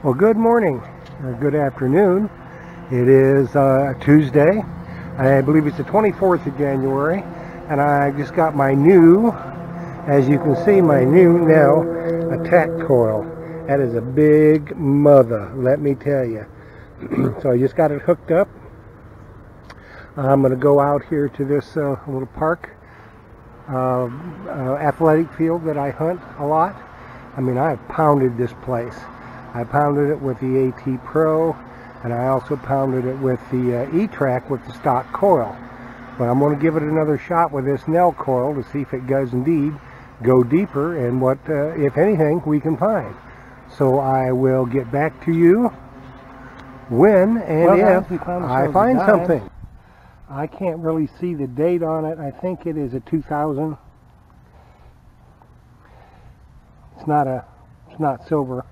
Well, good morning, or good afternoon. It is Tuesday. I believe it's the 24th of January, and I just got my new, as you can see, my new Nell attack coil. That is a big mother, let me tell you. So I just got it hooked up. I'm going to go out here to this little park, athletic field that I hunt a lot. I mean, I have pounded this place. I pounded it with the AT Pro, and I also pounded it with the E-Track with the stock coil. But I'm going to give it another shot with this Nell coil to see if it does indeed go deeper and what, if anything, we can find. So I will get back to you when and if I find something. I can't really see the date on it. I think it is a 2000. It's not silver.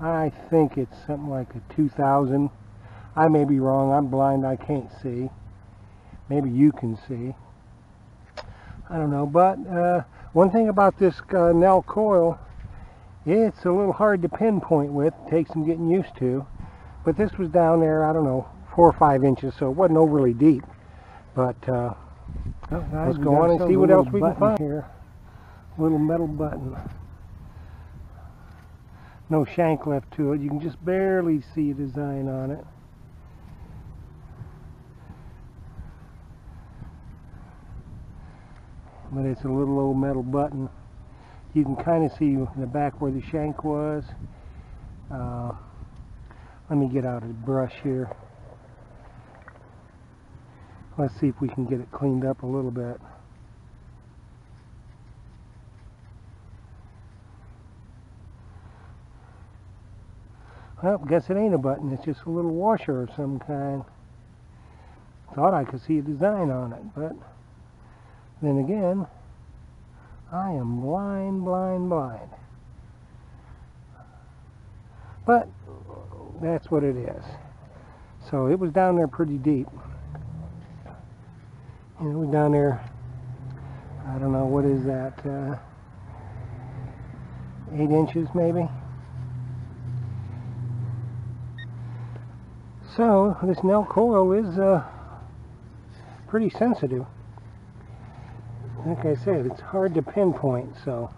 I think it's something like a 2000. I may be wrong. I'm blind. I can't see. Maybe you can see. I don't know. But one thing about this Nell coil, it's a little hard to pinpoint with. It takes some getting used to. But this was down there, I don't know, 4 or 5 inches, so it wasn't overly deep. But let's go on and see what else we can find here. Little metal button. No shank left to it. You can just barely see a design on it. But it's a little old metal button. You can kind of see in the back where the shank was. Let me get out a brush here. Let's see if we can get it cleaned up a little bit. Well, guess it ain't a button. It's just a little washer of some kind. Thought I could see a design on it, but then again, I am blind. But that's what it is. So it was down there pretty deep. You know, down there, I don't know, what is that, 8 inches maybe? So this Nell coil is pretty sensitive. Like I said, it's hard to pinpoint, so.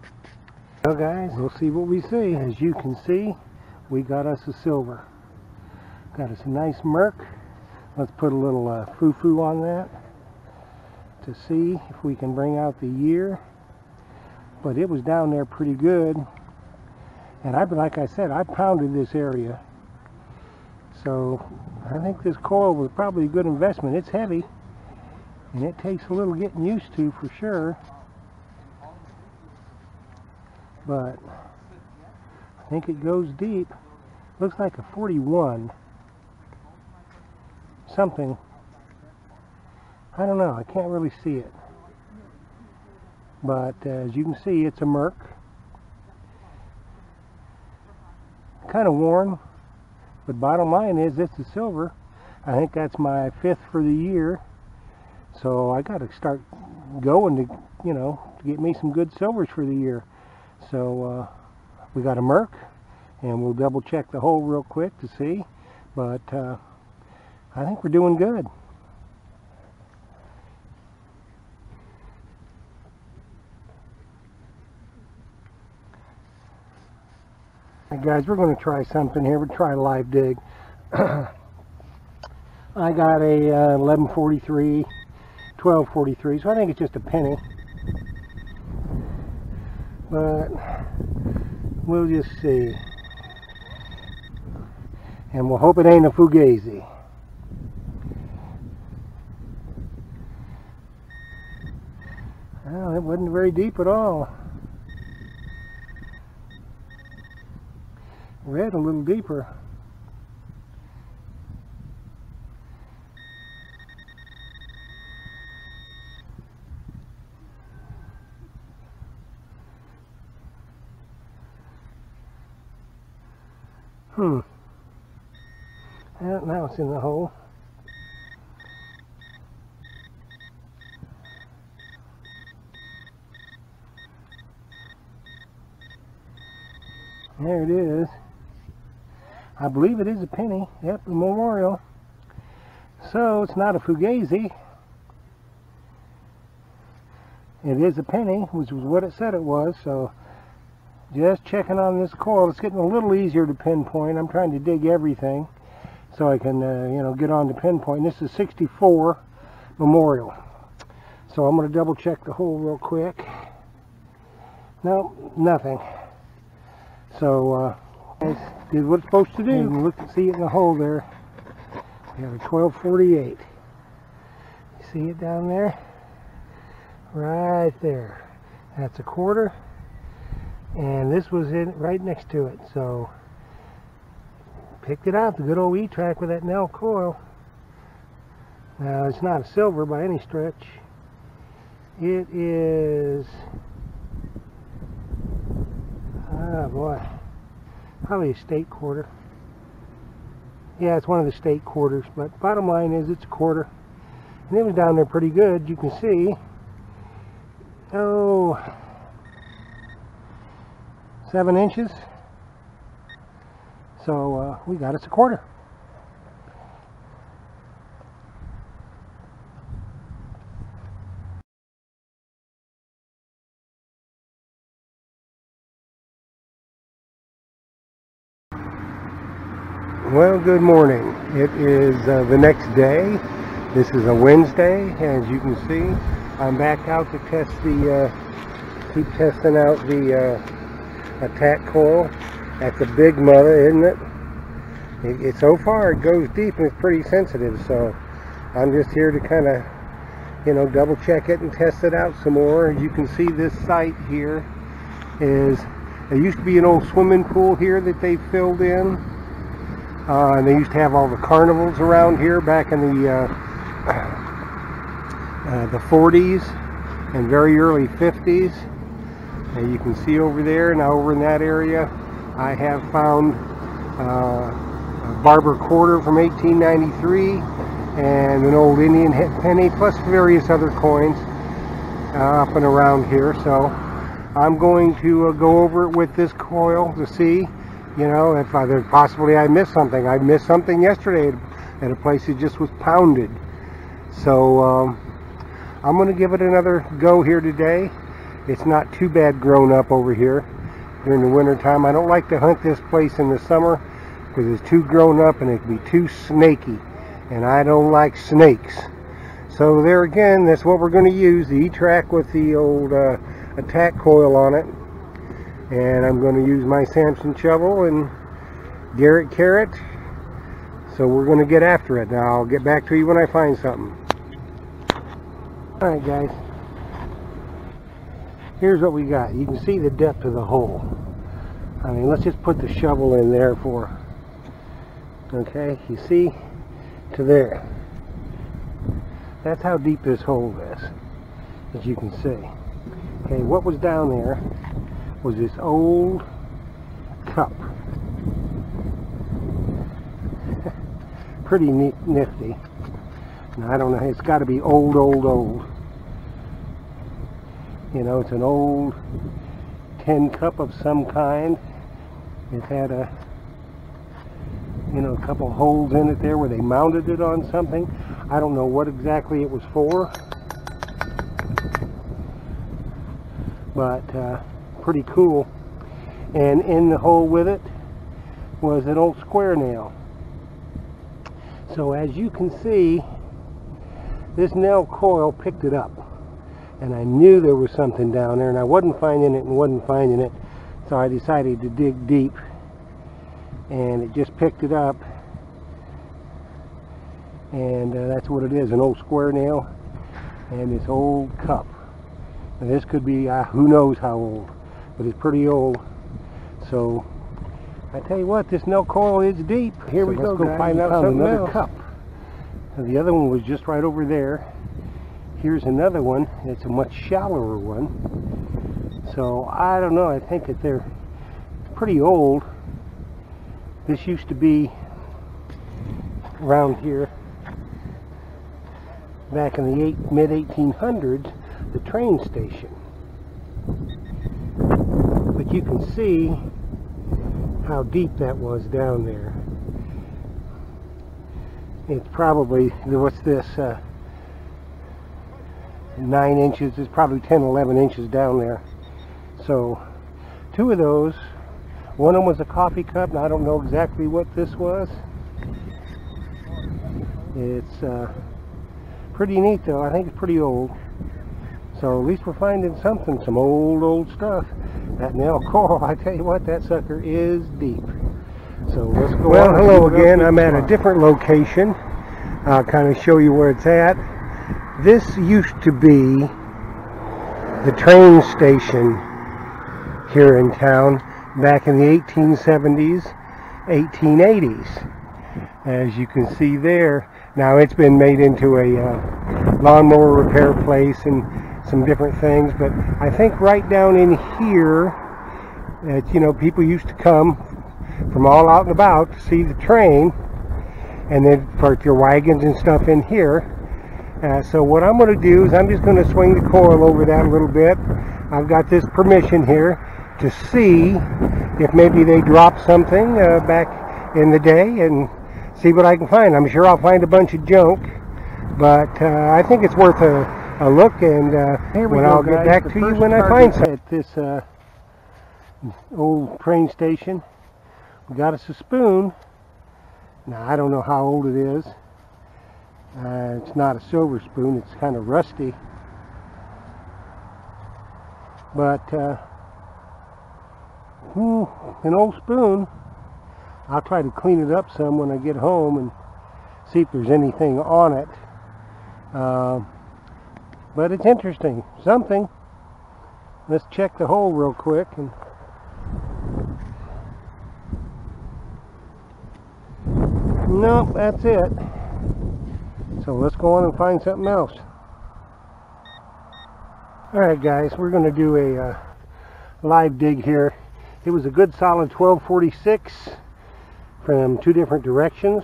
Well guys, we'll see what we see. As you can see, we got us a silver. Got us a nice Merc. Let's put a little foo-foo on that to see if we can bring out the year. But it was down there pretty good. And like I said, I pounded this area. So I think this coil was probably a good investment. It's heavy, and it takes a little getting used to for sure. But I think it goes deep. Looks like a 41. Something. I don't know. I can't really see it. But as you can see, it's a Merc. Kind of worn. But bottom line is, it's a silver. I think that's my 5th for the year. So I got to start going to, you know, to get me some good silvers for the year. So we got a Merc, and we'll double check the hole real quick to see. But I think we're doing good. Hey guys, we're going to try something here. We'll try a live dig. I got a 1143, 1243, so I think it's just a penny. But we'll just see. And we'll hope it ain't a fugazi. Well, it wasn't very deep at all. Red a little deeper. Now it's in the hole. There it is. I believe it is a penny. Yep, a memorial. So it's not a fugazi. It is a penny, which was what it said it was. So just checking on this coil. It's getting a little easier to pinpoint. I'm trying to dig everything so I can, get on to pinpoint. This is 64 memorial. So I'm going to double check the hole real quick. No, nothing. So I did what it's supposed to do. You can look and see it in the hole there. We have a 1248. You see it down there? Right there. That's a quarter. And this was in right next to it. So picked it out, the good old E-track with that Nell coil. Now it's not a silver by any stretch. It is, oh boy, probably a state quarter. Yeah, it's one of the state quarters, but bottom line is it's a quarter. And it was down there pretty good, you can see. Oh, 7 inches. So we got us a quarter. Well, good morning. It is the next day. This is a Wednesday, as you can see. I'm back out to test the, keep testing out the attack coil. That's a big mother, isn't it? So far it goes deep and it's pretty sensitive, so I'm just here to kind of, double check it and test it out some more. As you can see, this site here is, there used to be an old swimming pool here that they filled in. And they used to have all the carnivals around here back in the 40s and very early 50s. And you can see over there, now over in that area, I have found a barber quarter from 1893 and an old Indian penny, plus various other coins up and around here. So I'm going to go over it with this coil to see, if there's possibly I missed something. I missed something yesterday at a place that just was pounded. So I'm going to give it another go here today. It's not too bad grown up over here during the winter time. I don't like to hunt this place in the summer because it's too grown up and it can be too snaky, and I don't like snakes. So there again, that's what we're going to use, the E-track with the old attack coil on it. And I'm going to use my Samson shovel and Garrett carrot. So we're going to get after it. Now I'll get back to you when I find something. Alright guys, here's what we got. You can see the depth of the hole. I mean, let's just put the shovel in there okay, you see to there. That's how deep this hole is, as you can see. Okay, what was down there was this old cup. Pretty nifty. Now, I don't know, it's got to be old. It's an old tin cup of some kind. It had a couple holes in it there where they mounted it on something. I don't know what exactly it was for, but pretty cool. And in the hole with it was an old square nail. So as you can see, this Nell coil picked it up, and I knew there was something down there, and I wasn't finding it, so I decided to dig deep, and it just picked it up. And that's what it is, an old square nail and this old cup. Now this could be who knows how old, but it's pretty old. So I tell you what, this Nell coil is deep. Here we go, let's go find out something else. Cup. Now, the other one was just right over there. Here's another one. It's a much shallower one. So I don't know, I think that they're pretty old. This used to be around here back in the mid-1800s, the train station. But you can see how deep that was down there. It's probably, what's this, 9 inches. It's probably 10, 11 inches down there. So 2 of those. One of them was a coffee cup, and I don't know exactly what this was. It's pretty neat though. I think it's pretty old. So at least we're finding something, some old stuff. That nail coral, I tell you what, that sucker is deep. So let's go. Well, hello again. I'm at a different location. I'll kind of show you where it's at. This used to be the train station here in town back in the 1870s, 1880s. As you can see there, now it's been made into a lawnmower repair place and some different things, but I think right down in here, you know, people used to come from all out and about to see the train, and then park your wagons and stuff in here. So what I'm going to do is I'm just going to swing the coil over that a little bit. I've got this permission here to see if maybe they dropped something back in the day, and see what I can find. I'm sure I'll find a bunch of junk, but I think it's worth a look, and when I'll get back to you when I find something. At this old train station, we got us a spoon. Now I don't know how old it is. It's not a silver spoon, it's kind of rusty, but an old spoon. I'll try to clean it up some when I get home and see if there's anything on it. But it's interesting. Something. Let's check the hole real quick. And nope, that's it. So let's go on and find something else. Alright guys, we're going to do a live dig here. It was a good solid 1246 from 2 different directions.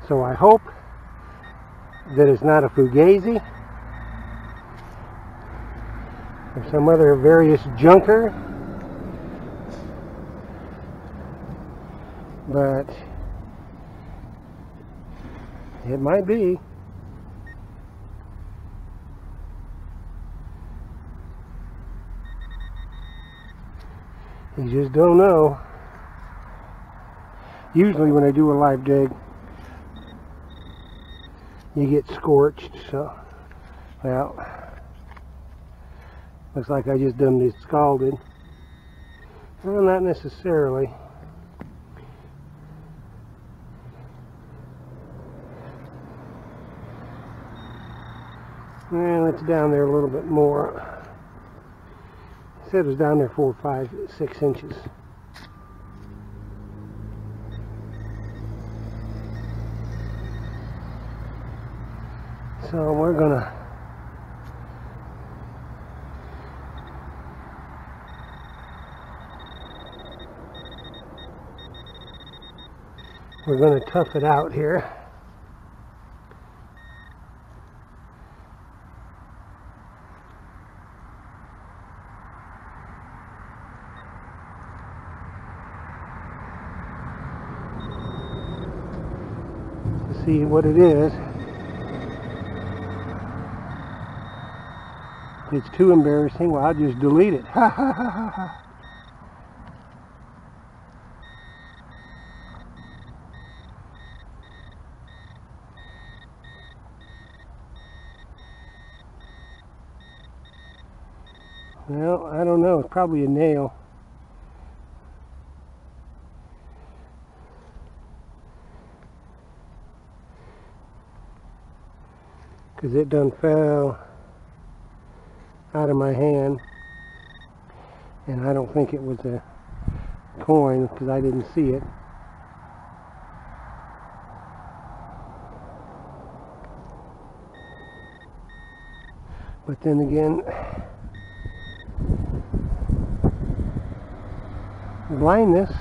So I hope that it's not a fugazi or some other various junker, but it might be. You just don't know. Usually when I do a live dig, you get scorched, so, well, looks like I just done this scalded. Well, not necessarily. Well, it's down there a little bit more. It said it was down there 4, 5, 6 inches. So we're gonna tough it out here. To see what it is. If it's too embarrassing, well, I'll just delete it. Ha ha ha ha ha. Well, I don't know. It's probably a nail. Because it done fell out of my hand, and I don't think it was a coin because I didn't see it. But then again, blindness.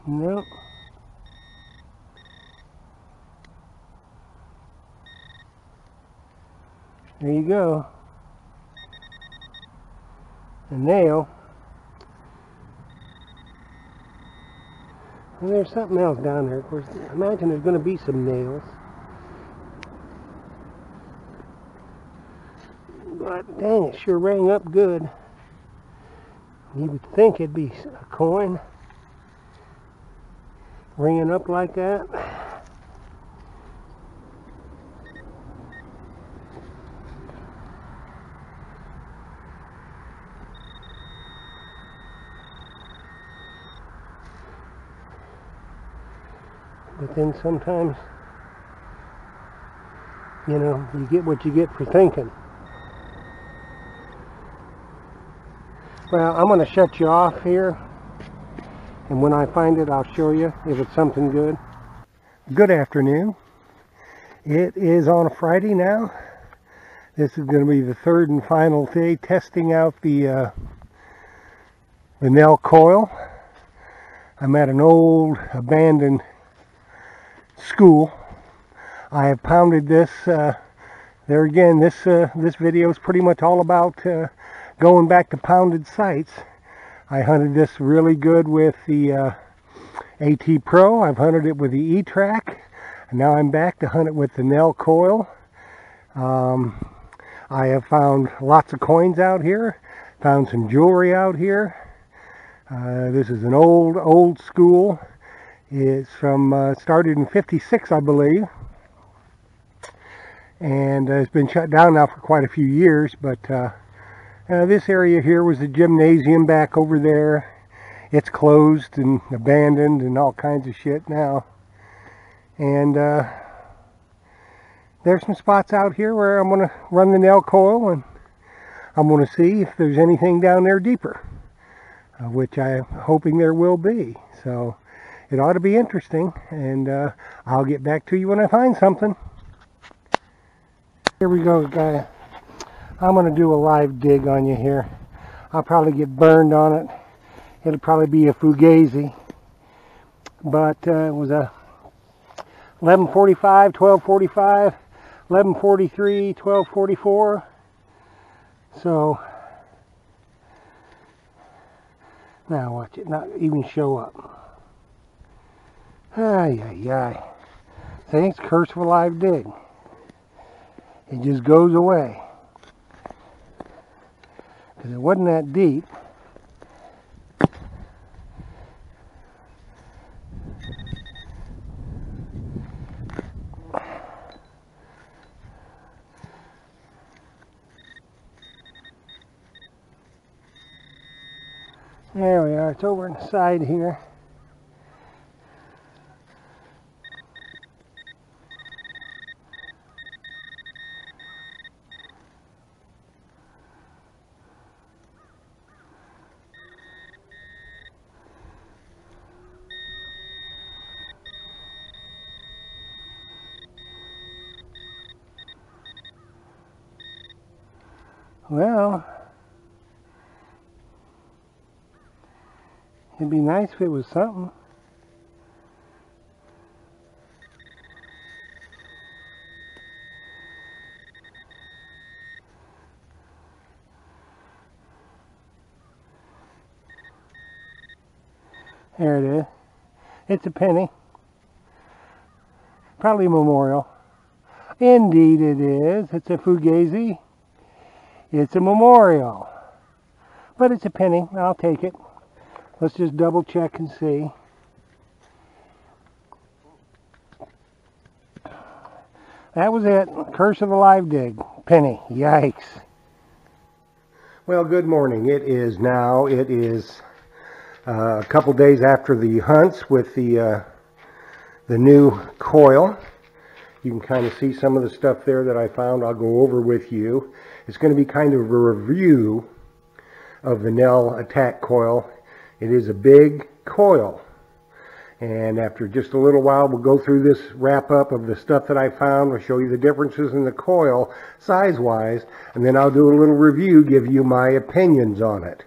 Nope. There you go. A nail. And there's something else down there. Of course, I imagine there's going to be some nails. But dang, it sure rang up good. You would think it'd be a coin ringing up like that. But then sometimes, you know, you get what you get for thinking. Well, I'm going to shut you off here, and when I find it, I'll show you if it's something good. Good afternoon. It is on a Friday now. This is going to be the third and final day testing out the nail coil. I'm at an old abandoned school. I have pounded this. There again, this video is pretty much all about going back to pounded sites. I hunted this really good with the AT Pro. I've hunted it with the E-Track, and now I'm back to hunt it with the nail coil. I have found lots of coins out here, found some jewelry out here. This is an old school. It's from started in '56, I believe, and it's been shut down now for quite a few years. But this area here was a gymnasium back over there. It's closed and abandoned and all kinds of shit now. And there's some spots out here where I'm going to run the nail coil, and I'm going to see if there's anything down there deeper, which I'm hoping there will be. So it ought to be interesting, and I'll get back to you when I find something. Here we go, guys. I'm going to do a live dig on you here. I'll probably get burned on it. It'll probably be a fugazi. But it was a 1145, 1245, 1143, 1244. So, now watch it not even show up. Ay, ay, ay. See, it's curse of a live dig. It just goes away. Because it wasn't that deep. There we are. It's over on the side here. Well, it'd be nice if it was something. There it is. It's a penny. Probably a memorial. Indeed it is. It's a fugazi. It's a memorial. But it's a penny. I'll take it. Let's just double check and see. That was it. Curse of the live dig. Penny. Yikes. Well, good morning. It is a couple days after the hunts with the new coil. You can kind of see some of the stuff there that I found. I'll go over with you. It's going to be kind of a review of the Nell attack coil. It is a big coil, and after just a little while we'll go through this wrap up of the stuff that I found. I'll show you the differences in the coil size wise, and then I'll do a little review, give you my opinions on it.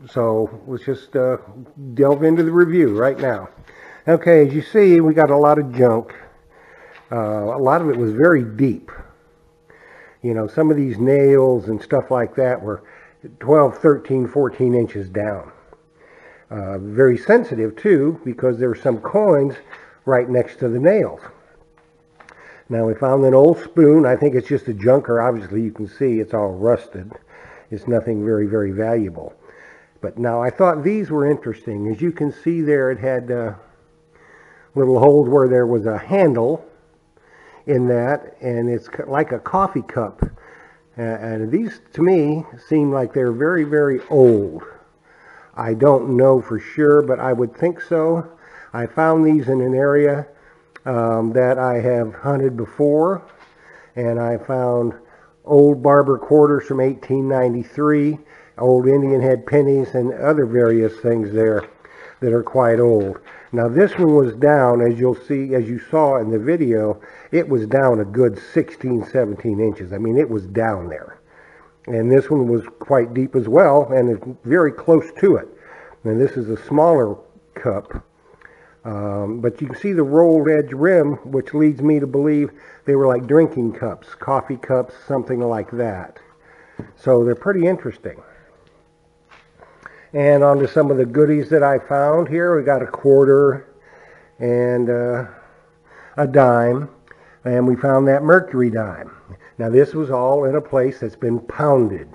So let's just delve into the review right now. Okay, as you see, we got a lot of junk. A lot of it was very deep. You know, some of these nails and stuff like that were 12, 13, 14 inches down. Very sensitive too, because there were some coins right next to the nails. Now we found an old spoon. I think it's just a junker. Obviously you can see it's all rusted. It's nothing very, very valuable. But now I thought these were interesting. As you can see there, it had little holes where there was a handle in that, and it's like a coffee cup. And these, to me, seem like they're very, very old. I don't know for sure, but I would think so. I found these in an area that I have hunted before, and I found old barber quarters from 1893, old Indian head pennies, and other various things there that are quite old. Now this one was down, as you'll see, as you saw in the video, it was down a good 16, 17 inches. I mean, it was down there. And this one was quite deep as well, and it's very close to it. And this is a smaller cup. But you can see the rolled edge rim, which leads me to believe they were like drinking cups, coffee cups, something like that. So they're pretty interesting. And on to some of the goodies that I found here. We got a quarter and a dime. And we found that mercury dime. Now this was all in a place that's been pounded.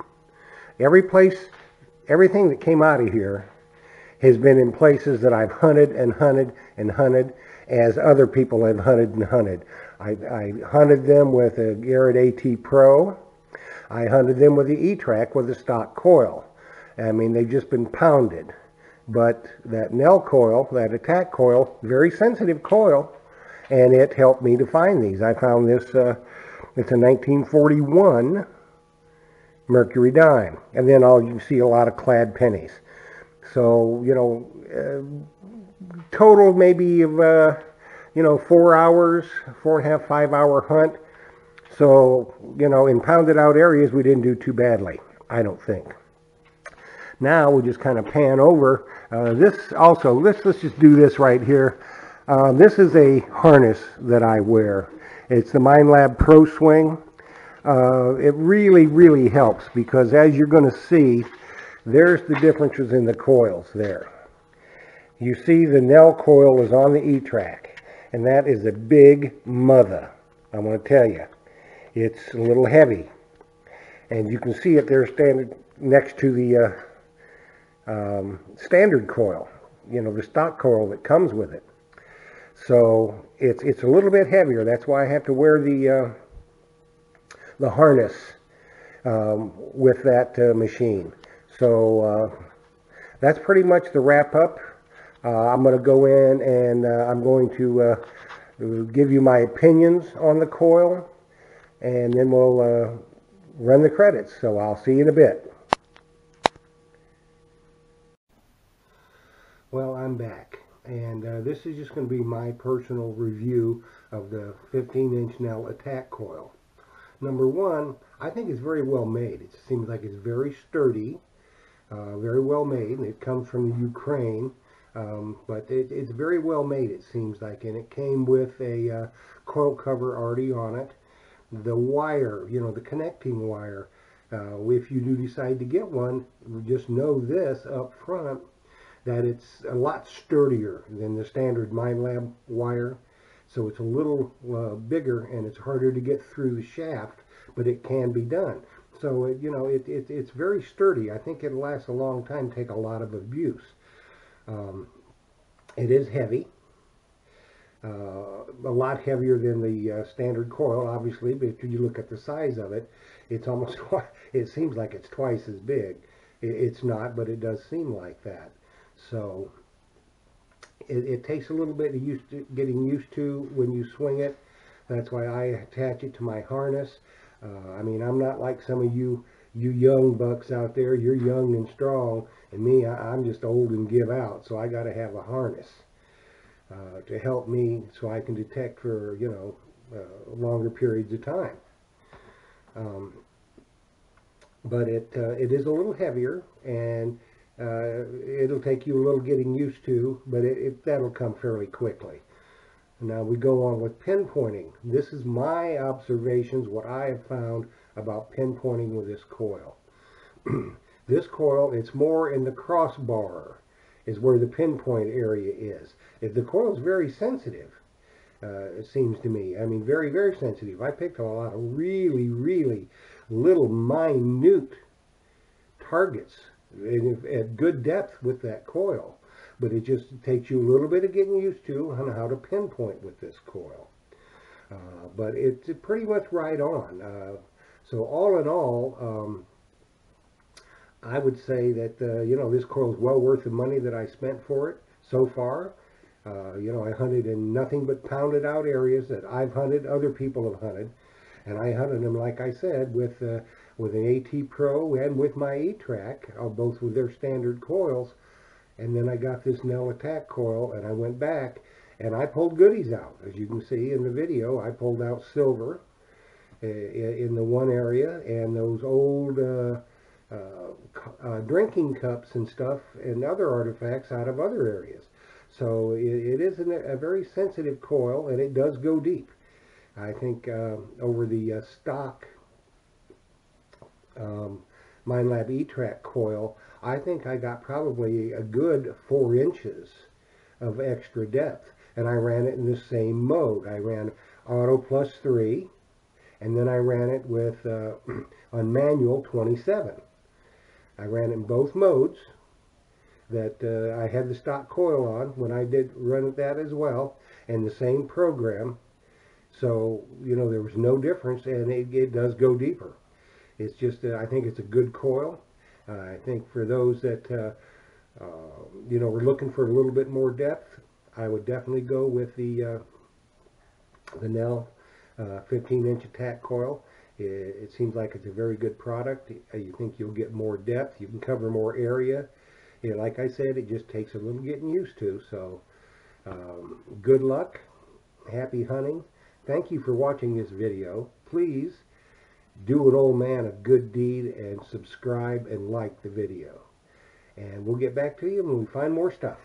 Everything that came out of here has been in places that I've hunted and hunted and hunted, as other people have hunted and hunted. I hunted them with a Garrett AT Pro. I hunted them with the E-Track with a stock coil. I mean, they've just been pounded. But that Nell coil, that attack coil, very sensitive coil, and it helped me to find these. I found this, it's a 1941 mercury dime. And then you see a lot of clad pennies. So, you know, total maybe of, 4 hours, 4.5, 5 hour hunt. So, you know, in pounded out areas, we didn't do too badly, I don't think. Now we'll just kind of pan over. Let's just do this right here. This is a harness that I wear. It's the MindLab Pro Swing. It really, really helps because as you're going to see, there's the differences in the coils there. You see the Nell coil is on the E-Track, and that is a big mother. I want to tell you, it's a little heavy, and you can see it there standing next to the standard coil, you know, the stock coil that comes with it. So it's a little bit heavier. That's why I have to wear the harness with that machine. So that's pretty much the wrap up. I'm going to go in and I'm going to give you my opinions on the coil, and then we'll run the credits. So I'll see you in a bit. Well, I'm back, and this is just going to be my personal review of the 15-inch Nell attack coil. Number one, I think it's very well made. It seems like it's very sturdy, very well made, and it comes from the Ukraine, but it's very well made, it seems like, and it came with a coil cover already on it. The wire, you know, the connecting wire, if you do decide to get one, just know this up front, that it's a lot sturdier than the standard MindLab wire. So it's a little bigger and it's harder to get through the shaft, but it can be done. So, it's very sturdy. I think it'll last a long time, take a lot of abuse. It is heavy. A lot heavier than the standard coil, obviously, but if you look at the size of it, it's almost, it seems like it's twice as big. It's not, but it does seem like that. So it takes a little bit of getting used to when you swing it. That's why I attach it to my harness. I mean, I'm not like some of you young bucks out there. You're young and strong, and me, I'm just old and give out. So I got to have a harness to help me so I can detect for longer periods of time. But it is a little heavier, and It'll take you a little getting used to, but that'll come fairly quickly. Now we go on with pinpointing. This is my observations, what I have found about pinpointing with this coil. This coil, it's more in the crossbar is where the pinpoint area is. The coil is very sensitive, it seems to me. I mean, very, very sensitive. I picked a lot of really, really little minute targets at good depth with that coil. But it just takes you a little bit of getting used to on how to pinpoint with this coil. But it's pretty much right on. So all in all, I would say that, you know, this coil is well worth the money that I spent for it so far. You know, I hunted in nothing but pounded out areas that I've hunted, other people have hunted. And I hunted them, like I said, with an AT Pro and with my E-Track, both with their standard coils. And then I got this Nell Attack coil, and I went back, and I pulled goodies out. As you can see in the video, I pulled out silver in the one area, and those old drinking cups and stuff and other artifacts out of other areas. So it is a very sensitive coil, and it does go deep. I think over the stock Minelab E-Track coil, I think I got probably a good 4 inches of extra depth, and I ran it in the same mode. I ran auto +3, and then I ran it with on manual 27. I ran it in both modes. That I had the stock coil on when I did run that as well, and the same program. So, you know, there was no difference, and it does go deeper. It's just, I think it's a good coil. I think for those that, you know, are looking for a little bit more depth, I would definitely go with the Nell 15-inch attack coil. It seems like it's a very good product. You think you'll get more depth. You can cover more area. Yeah, like I said, it just takes a little getting used to. So, good luck. Happy hunting. Thank you for watching this video. Please do an old man a good deed and subscribe and like the video. And we'll get back to you when we find more stuff.